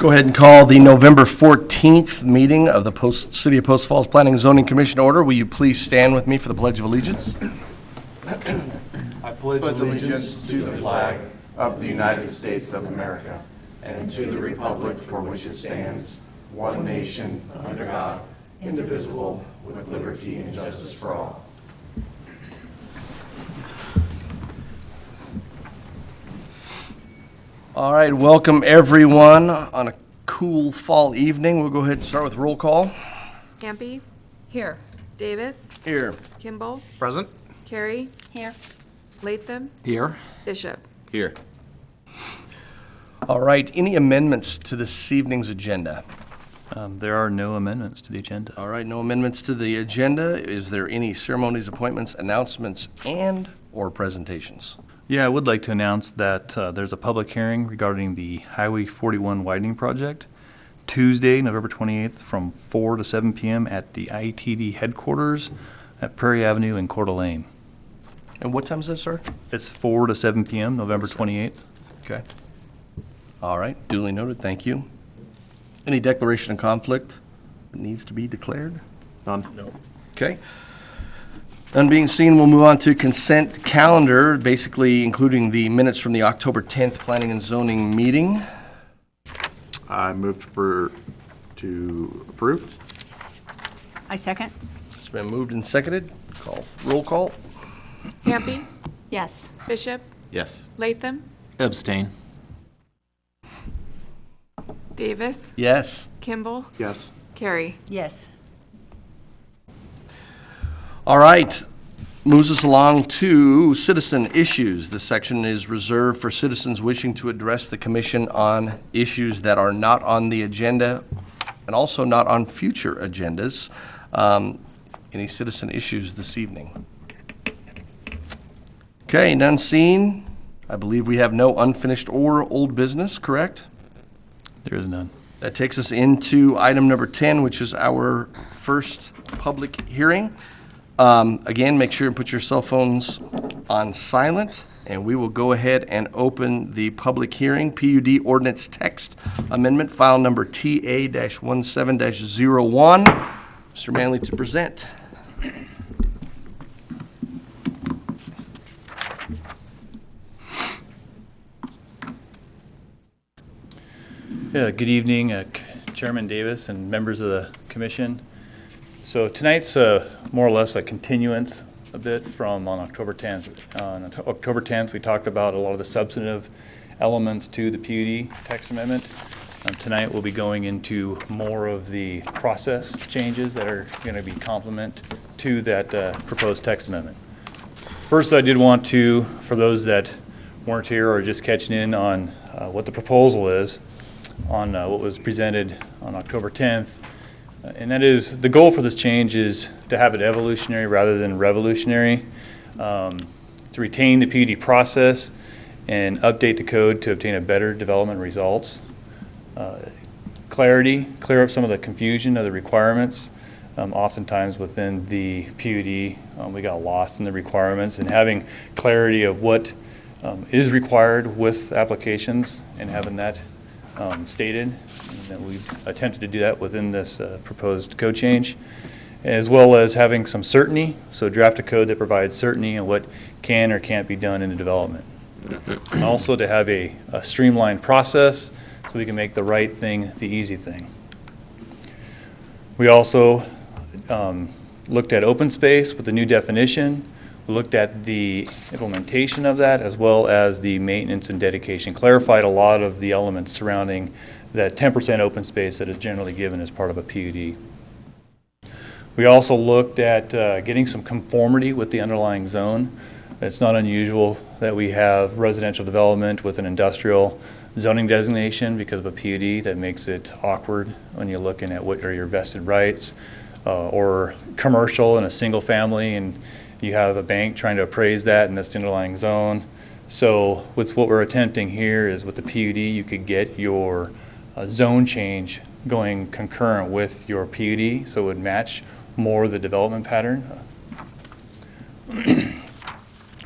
Go ahead and call the November 14th meeting of the City of Post Falls Planning and Zoning Commission order. Will you please stand with me for the Pledge of Allegiance? I pledge allegiance to the flag of the United States of America and to the republic for which it stands, one nation, under God, indivisible, with liberty and justice for all. All right, welcome everyone on a cool fall evening. We'll go ahead and start with roll call. Hampe. Here. Davis. Here. Kimball. Present. Carey. Here. Latham. Here. Bishop. Here. All right, any amendments to this evening's agenda? There are no amendments to the agenda. All right, no amendments to the agenda. Is there any ceremonies, appointments, announcements, and/or presentations? Yeah, I would like to announce that there's a public hearing regarding the Highway 41 widening project, Tuesday, November 28th, from 4 to 7 p.m. at the IETD headquarters at Prairie Avenue in Coeur d'Alene. And what time is that, sir? It's 4 to 7 p.m., November 28th. Okay. All right, duly noted, thank you. Any declaration of conflict that needs to be declared? None. No. Okay. None being seen, we'll move on to consent calendar, basically including the minutes from the October 10th Planning and Zoning meeting. I move to approve. I second. It's been moved and seconded. Roll call. Hampe. Yes. Bishop. Yes. Latham. Abstain. Davis. Yes. Kimball. Yes. Carey. Yes. All right, moves us along to citizen issues. This section is reserved for citizens wishing to address the commission on issues that are not on the agenda and also not on future agendas. Any citizen issues this evening? Okay, none seen. I believe we have no unfinished or old business, correct? There is none. That takes us into item number 10, which is our first public hearing. Again, make sure and put your cell phones on silent, and we will go ahead and open the public hearing. PUD Ordinance Text Amendment, file number TA-17-01. Mr. Manley to present. Yeah, good evening, Chairman Davis and members of the commission. So tonight's more or less a continuance a bit from on October 10th. On October 10th, we talked about a lot of the substantive elements to the PUD text amendment. Tonight we'll be going into more of the process changes that are going to be complement to that proposed text amendment. First, I did want to, for those that weren't here or just catching in on what the proposal is on what was presented on October 10th, and that is, the goal for this change is to have it evolutionary rather than revolutionary, to retain the PUD process and update the code to obtain a better development results. Clarity, clear up some of the confusion of the requirements. Oftentimes within the PUD, we got lost in the requirements, and having clarity of what is required with applications and having that stated, and we've attempted to do that within this proposed code change, as well as having some certainty, so draft a code that provides certainty on what can or can't be done in the development. Also to have a streamlined process so we can make the right thing the easy thing. We also looked at open space with the new definition. We looked at the implementation of that as well as the maintenance and dedication. Clarified a lot of the elements surrounding that 10% open space that is generally given as part of a PUD. We also looked at getting some conformity with the underlying zone. It's not unusual that we have residential development with an industrial zoning designation because of a PUD. That makes it awkward when you're looking at what are your vested rights, or commercial in a single family, and you have a bank trying to appraise that, and that's the underlying zone. So with what we're attempting here is with the PUD, you could get your zone change going concurrent with your PUD, so it would match more the development pattern.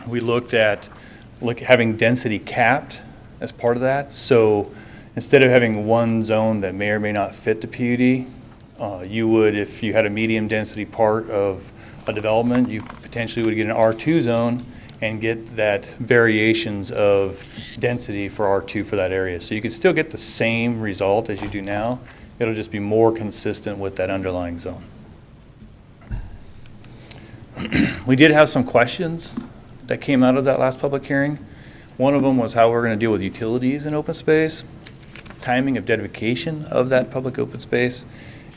We looked at having density capped as part of that. So instead of having one zone that may or may not fit the PUD, you would, if you had a medium density part of a development, you potentially would get an R2 zone and get that variations of density for R2 for that area. So you could still get the same result as you do now. It'll just be more consistent with that underlying zone. We did have some questions that came out of that last public hearing. One of them was how we're going to deal with utilities in open space, timing of dedication of that public open space,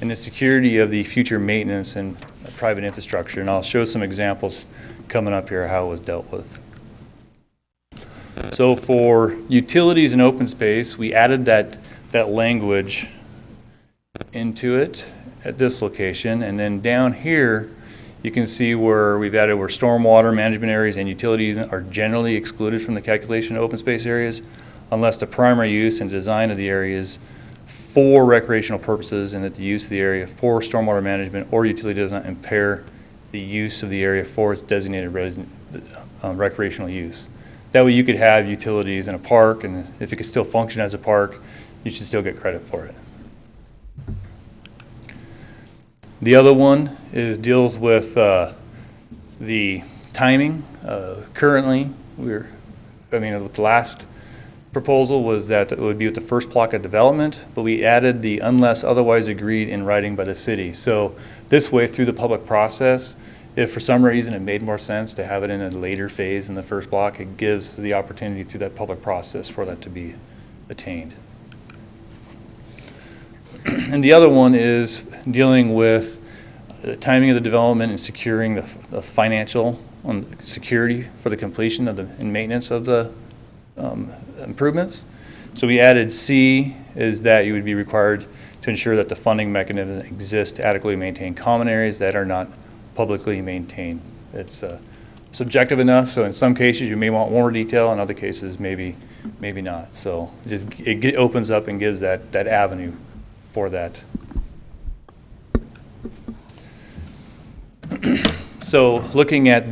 and the security of the future maintenance and private infrastructure. And I'll show some examples coming up here how it was dealt with. So for utilities and open space, we added that language into it at this location. And then down here, you can see where we've added where stormwater management areas and utilities are generally excluded from the calculation of open space areas unless the primary use and design of the areas for recreational purposes and that the use of the area for stormwater management or utility does not impair the use of the area for its designated recreational use. That way you could have utilities in a park, and if it could still function as a park, you should still get credit for it. The other one deals with the timing. Currently, with the last proposal was that it would be with the first block of development, but we added the unless otherwise agreed in writing by the city. So this way, through the public process, if for some reason it made more sense to have it in a later phase in the first block, it gives the opportunity through that public process for that to be attained. And the other one is dealing with the timing of the development and securing the financial security for the completion of and maintenance of the improvements. So we added C is that you would be required to ensure that the funding mechanism exists to adequately maintain common areas that are not publicly maintained. It's subjective enough, so in some cases you may want more detail, in other cases maybe not. So it opens up and gives that avenue for that. So looking at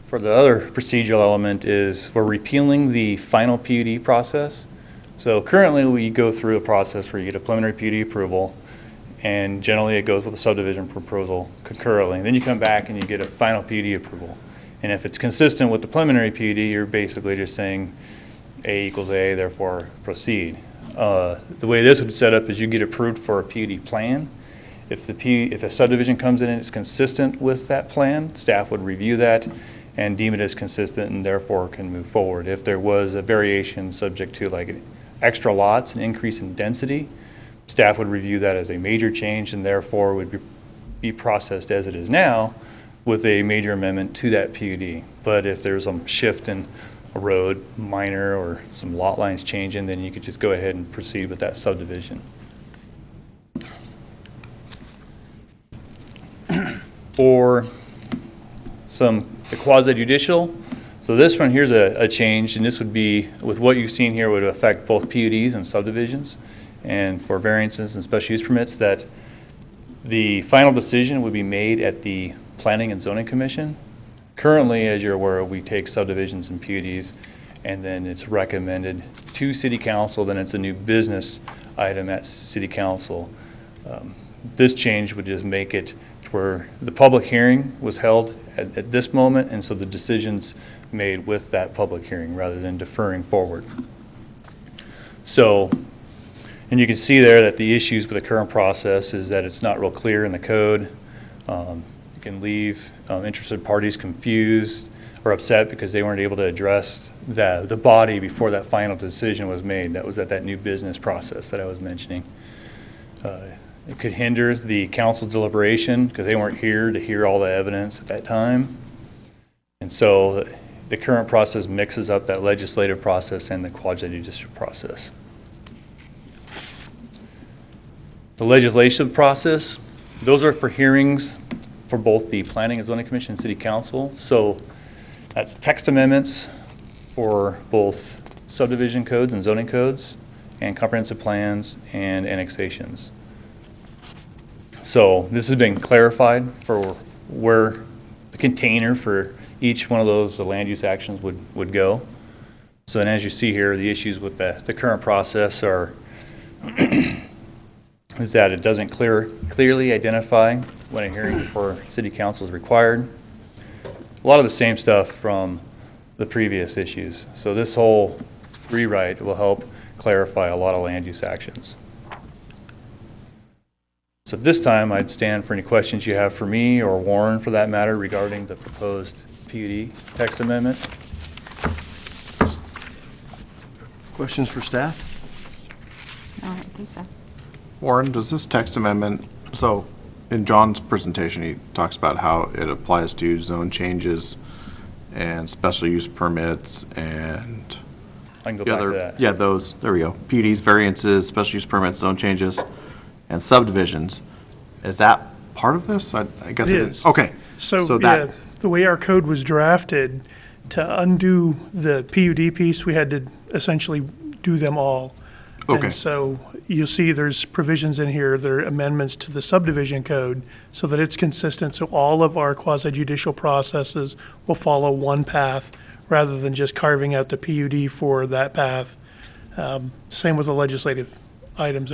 for the other procedural element is we're repealing the final PUD process. So currently we go through a process where you get a preliminary PUD approval, and generally it goes with a subdivision proposal concurrently. Then you come back and you get a final PUD approval. And if it's consistent with the preliminary PUD, you're basically just saying A equals A, therefore proceed. The way this would set up is you get approved for a PUD plan. If a subdivision comes in and it's consistent with that plan, staff would review that and deem it as consistent and therefore can move forward. If there was a variation subject to like extra lots, an increase in density, staff would review that as a major change and therefore would be processed as it is now with a major amendment to that PUD. But if there's some shift in a road, minor, or some lot lines changing, then you could just go ahead and proceed with that subdivision. For the quasi-judicial, so this one here's a change, and this would be, with what you've seen here, would affect both PUDs and subdivisions, and for variances and special use permits, that the final decision would be made at the Planning and Zoning Commission. Currently, as you're aware, we take subdivisions and PUDs, and then it's recommended to City Council, then it's a new business item at City Council. This change would just make it to where the public hearing was held at this moment, and so the decision's made with that public hearing rather than deferring forward. So, and you can see there that the issues with the current process is that it's not real clear in the code. It can leave interested parties confused or upset because they weren't able to address the body before that final decision was made. That was at that new business process that I was mentioning. It could hinder the council's deliberation because they weren't here to hear all the evidence at that time. And so the current process mixes up that legislative process and the quasi-judicial process. The legislative process, those are for hearings for both the Planning and Zoning Commission and City Council. So that's text amendments for both subdivision codes and zoning codes and comprehensive plans and annexations. So this has been clarified for where the container for each one of those land use actions would go. So, and as you see here, the issues with the current process are is that it doesn't clearly identify when a hearing before City Council is required. A lot of the same stuff from the previous issues. So this whole rewrite will help clarify a lot of land use actions. So at this time, I'd stand for any questions you have for me or Warren for that matter regarding the proposed PUD text amendment. Questions for staff? No, I don't think so. Warren, does this text amendment, so in John's presentation, he talks about how it applies to zone changes and special use permits and I can go the back other, to that. yeah, those, there we go. PUDs, variances, special use permits, zone changes, and subdivisions. Is that part of this? I guess It it is. is. Okay. So, that, yeah, the way our code was drafted, to undo the PUD piece, we had to essentially do them all. Okay. And so you'll see there's provisions in here, there are amendments to the subdivision code so that it's consistent. So all of our quasi judicial processes will follow one path rather than just carving out the PUD for that path. Same with the legislative items.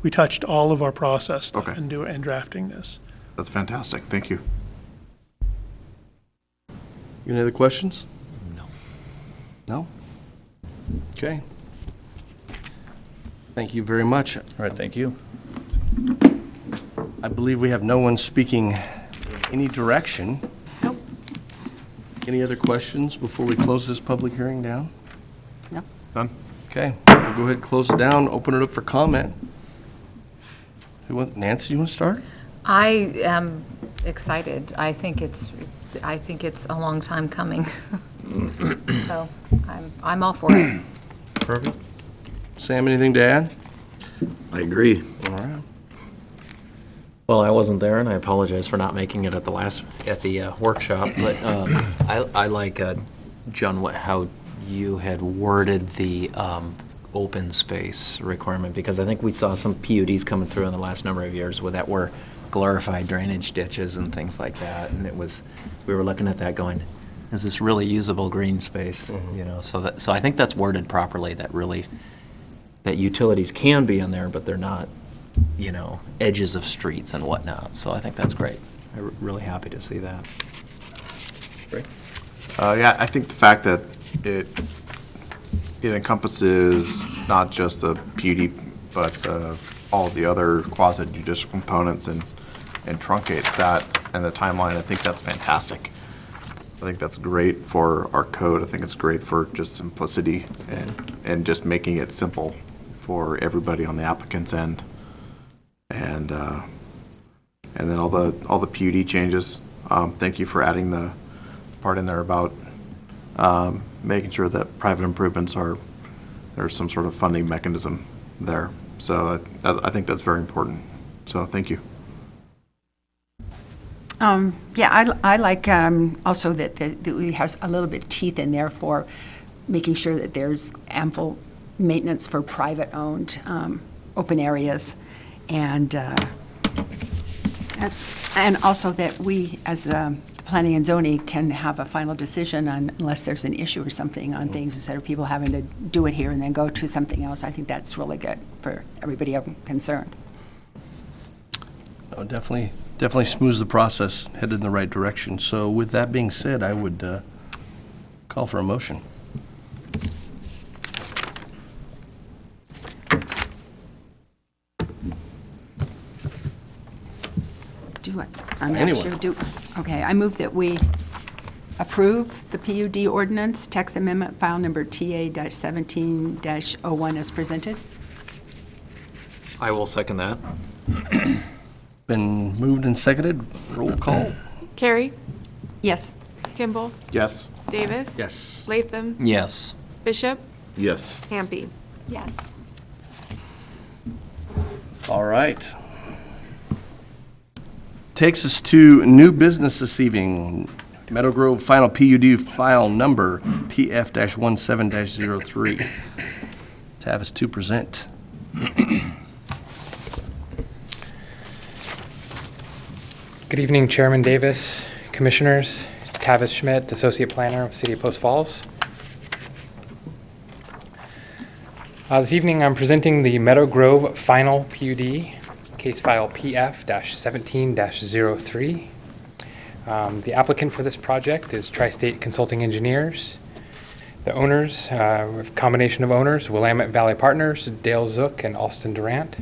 We touched all of our process stuff Okay. and drafting this. that's fantastic. Thank you. Any other questions? No. No? Okay. Thank you very much. All right, thank you. I believe we have no one speaking any direction. Nope. Any other questions before we close this public hearing down? No. Done? Okay, we'll go ahead and close it down, open it up for comment. Nancy, you want to start? I am excited. I think it's a long time coming. So I'm all for it. Perfect. Sam, anything to add? I agree. All right. Well, I wasn't there, and I apologize for not making it at the workshop. But I like John how you had worded the open space requirement, because I think we saw some PUDs coming through in the last number of years where that were glorified drainage ditches and things like that, and we were looking at that going, is this really usable green space? Mm-hmm. You know, so I think that's worded properly. That utilities can be in there, but they're not, you know, edges of streets and whatnot. So I think that's great. I'm really happy to see that. Great. Yeah, I think the fact that it encompasses not just the PUD, but all the other quasi-judicial components and truncates that and the timeline, I think that's fantastic. I think that's great for our code. I think it's great for just simplicity and just making it simple for everybody on the applicant's end. And then all the PUD changes. Thank you for adding the part in there about making sure that private improvements there's some sort of funding mechanism there. So I think that's very important. So thank you. Yeah, I like also that we have a little bit teeth in there for making sure that there's ample maintenance for private-owned open areas, and also that we, as the planning and zoning, can have a final decision unless there's an issue or something on things, instead of people having to do it here and then go to something else. I think that's really good for everybody concerned. Oh, definitely smooths the process, headed in the right direction. So with that being said, I would call for a motion. I'm not Anyone. sure. Okay, I move that we approve the PUD ordinance, text amendment file number TA-17-01 as presented. I will second that. Been moved and seconded. Roll call. Carey, Yes. Kimball, Yes. Davis. Yes. Latham, Yes. Bishop, Yes. Hampe. Yes. All right. Takes us to new business this evening. Meadow Grove final PUD file number PF-17-03. Tavis to present. Good evening, Chairman Davis, Commissioners. Tavis Schmidt, Associate Planner of City of Post Falls. This evening, I'm presenting the Meadow Grove Final PUD, case file PF-17-03. The applicant for this project is Tri-State Consulting Engineers. The owners, a combination of owners, Willamette Valley Partners, Dale Zook, and Alston Durant.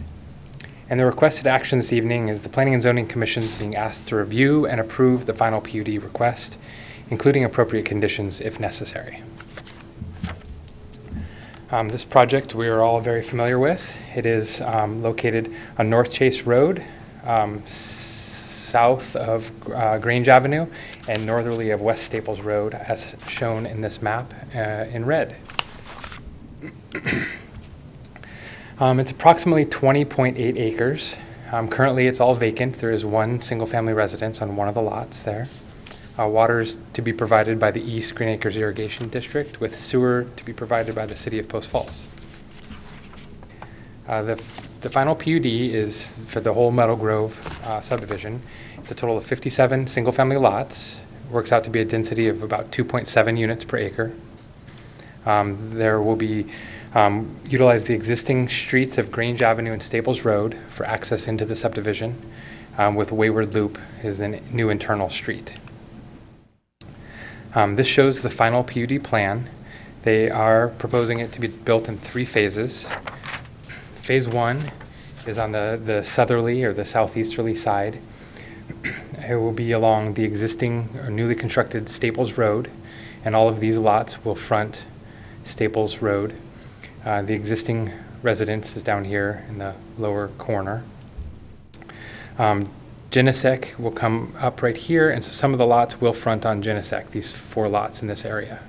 And the requested action this evening is the Planning and Zoning Commission is being asked to review and approve the final PUD request, including appropriate conditions if necessary. This project we are all very familiar with. It is located on North Chase Road, south of Grange Avenue, and northerly of West Staples Road, as shown in this map in red. It's approximately 20.8 acres. Currently, it's all vacant. There is one single-family residence on one of the lots there. Water is to be provided by the East Green Acres Irrigation District, with sewer to be provided by the City of Post Falls. The final PUD is for the whole Meadow Grove subdivision. It's a total of 57 single-family lots. Works out to be a density of about 2.7 units per acre. There will be utilize the existing streets of Grange Avenue and Staples Road for access into the subdivision, with Wayward Loop is the new internal street. This shows the final PUD plan. They are proposing it to be built in 3 phases. Phase 1 is on the southerly or the southeasterly side. It will be along the existing or newly constructed Staples Road, and all of these lots will front Staples Road. The existing residence is down here in the lower corner. Genesec will come up right here, and so some of the lots will front on Genesec, these 4 lots in this area.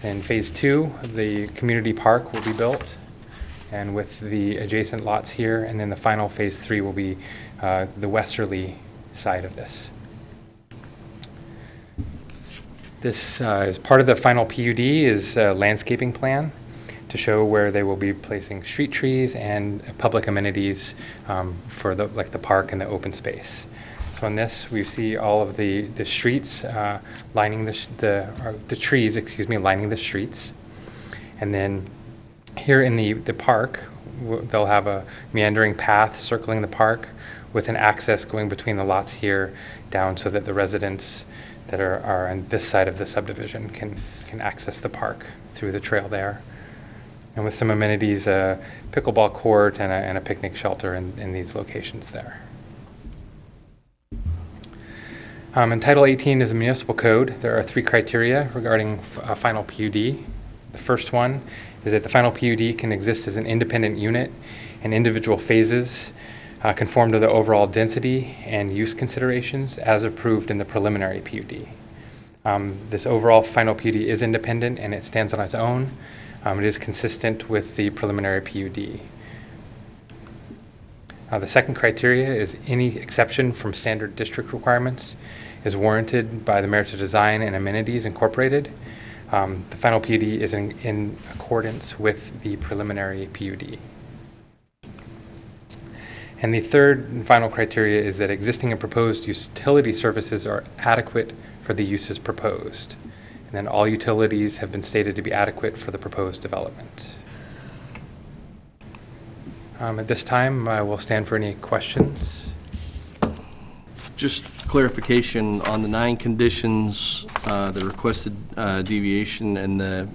In phase 2, the community park will be built, and with the adjacent lots here, and then the final phase 3 will be the westerly side of this. This is part of the final PUD is a landscaping plan to show where they will be placing street trees and public amenities for the park and the open space. So in this, we see all of the streets lining the trees, lining the streets. And then here in the park, they'll have a meandering path circling the park with an access going between the lots here down so that the residents that are on this side of the subdivision can access the park through the trail there. And with some amenities, a pickleball court and a picnic shelter in these locations there. In Title 18 of the Municipal Code, there are 3 criteria regarding a final PUD. The first one is that the final PUD can exist as an independent unit, and individual phases conform to the overall density and use considerations as approved in the preliminary PUD. This overall final PUD is independent and it stands on its own. It is consistent with the preliminary PUD. The second criteria is any exception from standard district requirements is warranted by the merits of design and amenities incorporated. The final PUD is in accordance with the preliminary PUD. And the third and final criteria is that existing and proposed utility services are adequate for the uses proposed. And then all utilities have been stated to be adequate for the proposed development. At this time, I will stand for any questions. Just clarification on the 9 conditions, the requested deviation and the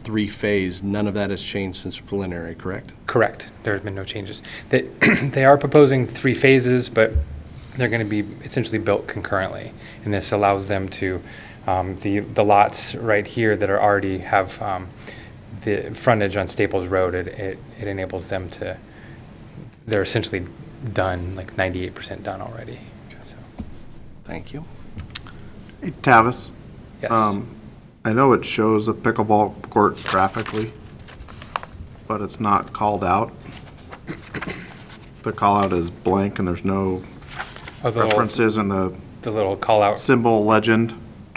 3-phase, none of that has changed since preliminary, correct? Correct. There have been no changes. They are proposing 3 phases, but they're going to be essentially built concurrently. And this allows them to, the lots right here that are already have the frontage on Staples Road, it enables them to, they're essentially done, like 98% done already. So. Thank you. Hey, Tavis. Yes. I know it shows a pickleball court graphically, but it's not called out. The call out is blank and there's no references in the little call out symbol legend.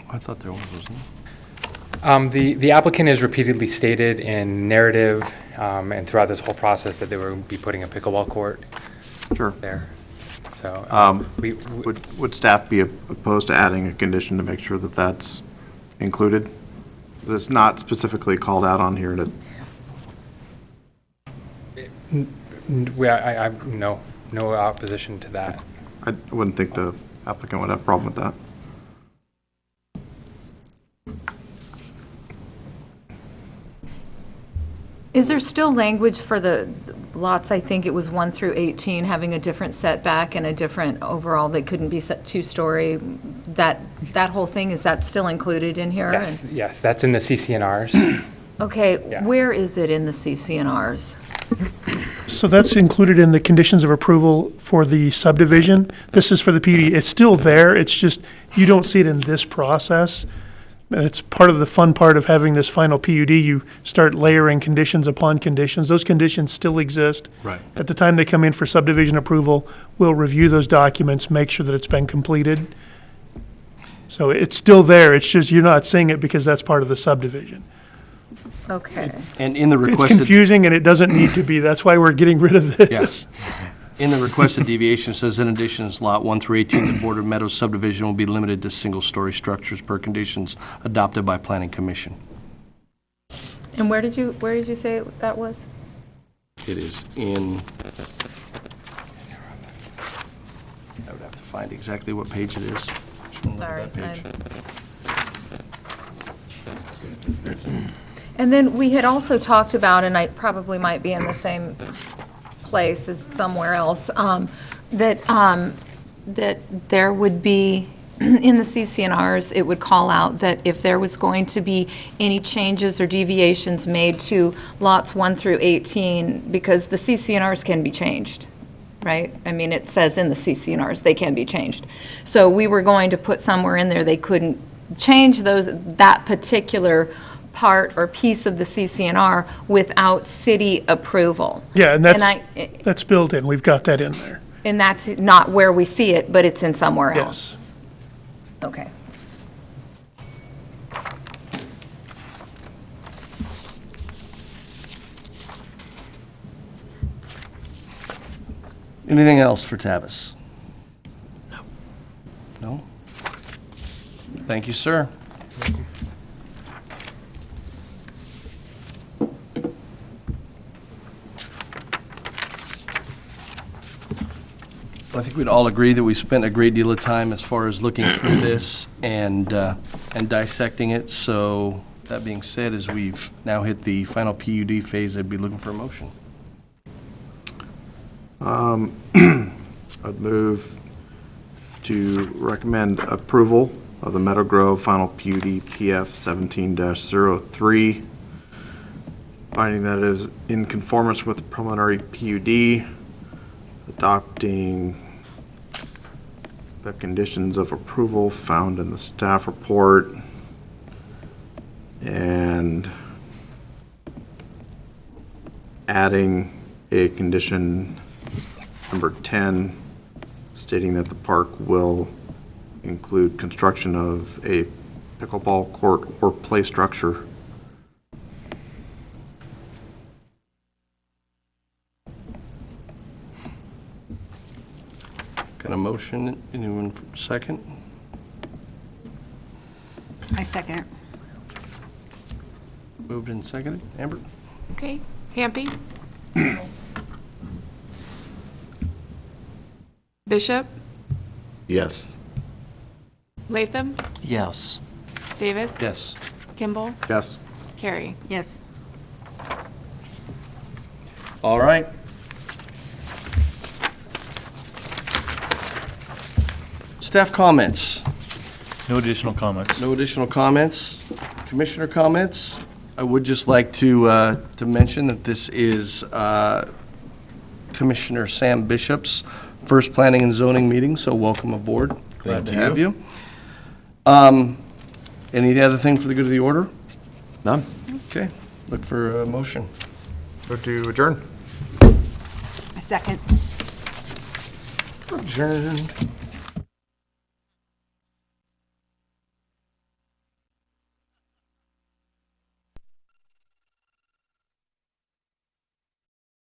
I thought there was, wasn't there? The applicant has repeatedly stated in narrative and throughout this whole process that they would be putting a pickleball court there. So would staff be opposed to adding a condition to make sure that that's included? It's not specifically called out on here. No opposition to that. I wouldn't think the applicant would have a problem with that. Is there still language for the lots, I think it was 1 through 18, having a different setback and a different overall, they couldn't be set two-story? That whole thing, is that still included in here? Yes, that's in the CCNRs. Okay, Yeah. where is it in the CCNRs? So that's included in the conditions of approval for the subdivision. This is for the PUD. It's still there, it's just, you don't see it in this process. It's part of the fun part of having this final PUD. You start layering conditions upon conditions. Those conditions still exist. Right. At the time they come in for subdivision approval, we'll review those documents, make sure that it's been completed. So it's still there, it's just you're not seeing it because that's part of the subdivision. Okay. And in the It's requested. confusing and it doesn't need to be. That's why we're getting rid of this. Yes. In the requested deviation, it says, in addition, lot 1 through 18, the Board of Meadow subdivision will be limited to single-story structures per conditions adopted by Planning Commission. And where did you say that was? It is in, I would have to find exactly what page it is. Just wanna look at that page. And then we had also talked about, and I probably might be in the same place as somewhere else, that there would be, in the CCNRs, it would call out that if there was going to be any changes or deviations made to lots 1 through 18, because the CCNRs can be changed, right? I mean, it says in the CCNRs, they can be changed. So we were going to put somewhere in there they couldn't change that particular part or piece of the CCNR without city approval. Yeah, and that's built in. We've got that in there. And that's not where we see it, but it's in somewhere Yes. else. Okay. Anything else for Tavis? No. No? Thank you, sir. I think we'd all agree that we spent a great deal of time as far as looking through this and dissecting it. So that being said, as we've now hit the final PUD phase, I'd be looking for a motion. I'd move to recommend approval of the Meadow Grove final PUD PF 17-03, finding that it is in conformance with the preliminary PUD, adopting the conditions of approval found in the staff report, and adding a condition number 10 stating that the park will include construction of a pickleball court or play structure. Got a motion? Anyone second? I second. Moved and seconded. Amber? Okay. Hampe? Bishop? Yes. Latham? Yes. Davis? Yes. Kimball? Yes. Carey? Yes. All right. Staff comments. No additional comments. No additional comments. Commissioner comments. I would just like to mention that this is Commissioner Sam Bishop's first planning and zoning meeting, so welcome aboard. Glad to have you. Any other thing for the good of the order? None. Okay, look for a motion. Go to adjourn. A second. Adjourned.